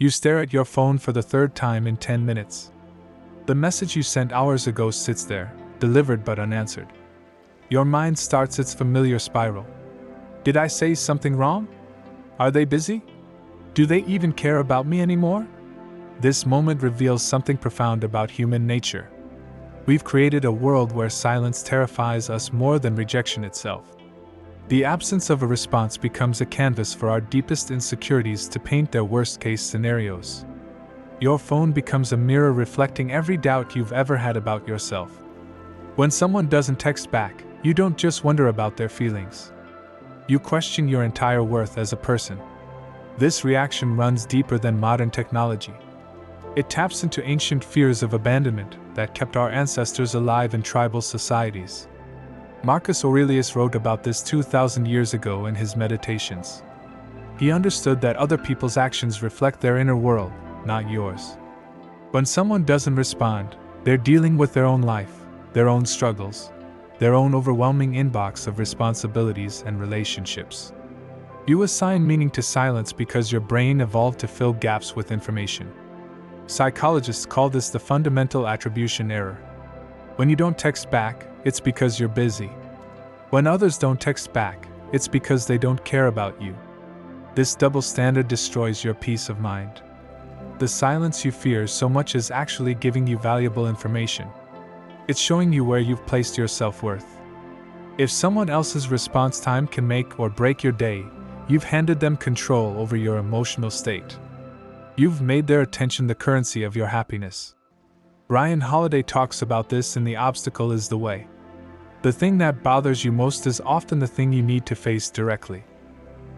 You stare at your phone for the third time in 10 minutes. The message you sent hours ago sits there, delivered but unanswered. Your mind starts its familiar spiral. Did I say something wrong? Are they busy? Do they even care about me anymore? This moment reveals something profound about human nature. We've created a world where silence terrifies us more than rejection itself. The absence of a response becomes a canvas for our deepest insecurities to paint their worst-case scenarios. Your phone becomes a mirror reflecting every doubt you've ever had about yourself. When someone doesn't text back, you don't just wonder about their feelings. You question your entire worth as a person. This reaction runs deeper than modern technology. It taps into ancient fears of abandonment that kept our ancestors alive in tribal societies. Marcus Aurelius wrote about this 2,000 years ago in his Meditations. He understood that other people's actions reflect their inner world, not yours. When someone doesn't respond, they're dealing with their own life, their own struggles, their own overwhelming inbox of responsibilities and relationships. You assign meaning to silence because your brain evolved to fill gaps with information. Psychologists call this the fundamental attribution error. When you don't text back, it's because you're busy. When others don't text back, it's because they don't care about you. This double standard destroys your peace of mind. The silence you fear so much is actually giving you valuable information. It's showing you where you've placed your self-worth. If someone else's response time can make or break your day, you've handed them control over your emotional state. You've made their attention the currency of your happiness. Ryan Holiday talks about this in The Obstacle is the Way. The thing that bothers you most is often the thing you need to face directly.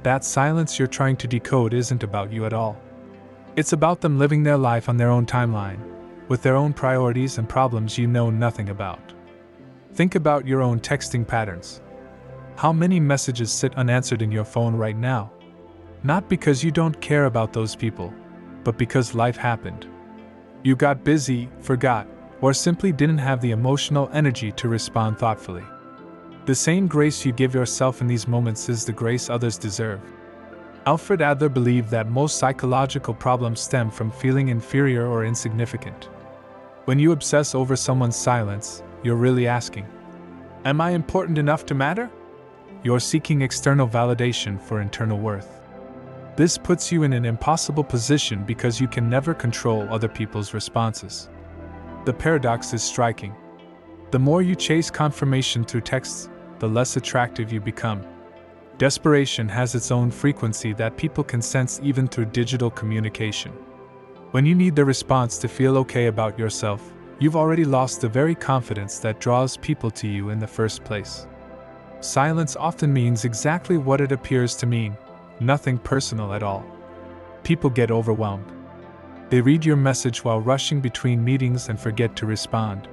That silence you're trying to decode isn't about you at all. It's about them living their life on their own timeline, with their own priorities and problems you know nothing about. Think about your own texting patterns. How many messages sit unanswered in your phone right now? Not because you don't care about those people, but because life happened. You got busy, forgot, or simply didn't have the emotional energy to respond thoughtfully. The same grace you give yourself in these moments is the grace others deserve. Alfred Adler believed that most psychological problems stem from feeling inferior or insignificant. When you obsess over someone's silence, you're really asking, "Am I important enough to matter?" You're seeking external validation for internal worth. This puts you in an impossible position because you can never control other people's responses. The paradox is striking. The more you chase confirmation through texts, the less attractive you become. Desperation has its own frequency that people can sense even through digital communication. When you need the response to feel okay about yourself, you've already lost the very confidence that draws people to you in the first place. Silence often means exactly what it appears to mean. Nothing personal at all. People get overwhelmed. They read your message while rushing between meetings and forget to respond.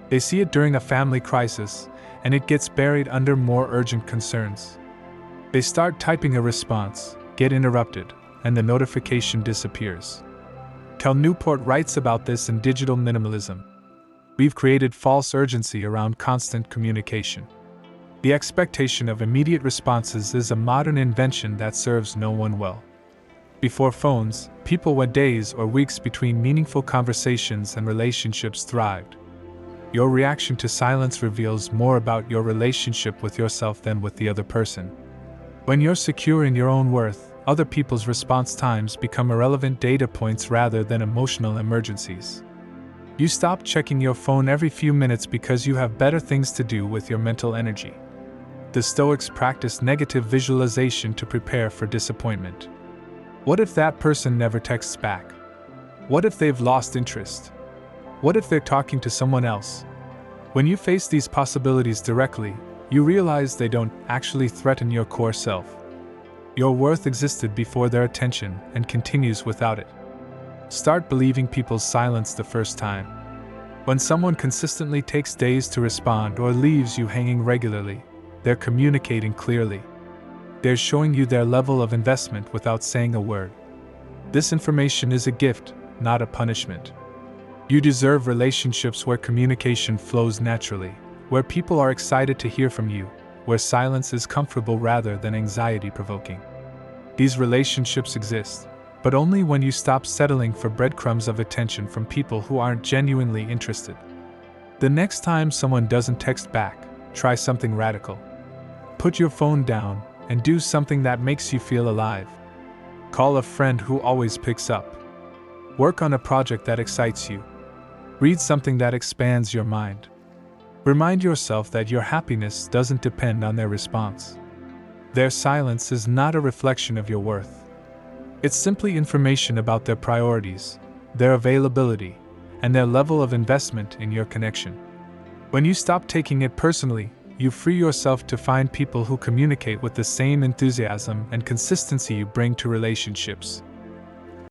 They see it during a family crisis, and it gets buried under more urgent concerns. They start typing a response, get interrupted, and the notification disappears. Cal Newport writes about this in Digital Minimalism. We've created false urgency around constant communication. The expectation of immediate responses is a modern invention that serves no one well. Before phones, people went days or weeks between meaningful conversations and relationships thrived. Your reaction to silence reveals more about your relationship with yourself than with the other person. When you're secure in your own worth, other people's response times become irrelevant data points rather than emotional emergencies. You stop checking your phone every few minutes because you have better things to do with your mental energy. The Stoics practiced negative visualization to prepare for disappointment. What if that person never texts back? What if they've lost interest? What if they're talking to someone else? When you face these possibilities directly, you realize they don't actually threaten your core self. Your worth existed before their attention and continues without it. Start believing people's silence the first time. When someone consistently takes days to respond or leaves you hanging regularly, they're communicating clearly. They're showing you their level of investment without saying a word. This information is a gift, not a punishment. You deserve relationships where communication flows naturally, where people are excited to hear from you, where silence is comfortable rather than anxiety-provoking. These relationships exist but only when you stop settling for breadcrumbs of attention from people who aren't genuinely interested. The next time someone doesn't text back, try something radical. Put your phone down and do something that makes you feel alive. Call a friend who always picks up. Work on a project that excites you. Read something that expands your mind. Remind yourself that your happiness doesn't depend on their response. Their silence is not a reflection of your worth. It's simply information about their priorities, their availability, and their level of investment in your connection. When you stop taking it personally, you free yourself to find people who communicate with the same enthusiasm and consistency you bring to relationships.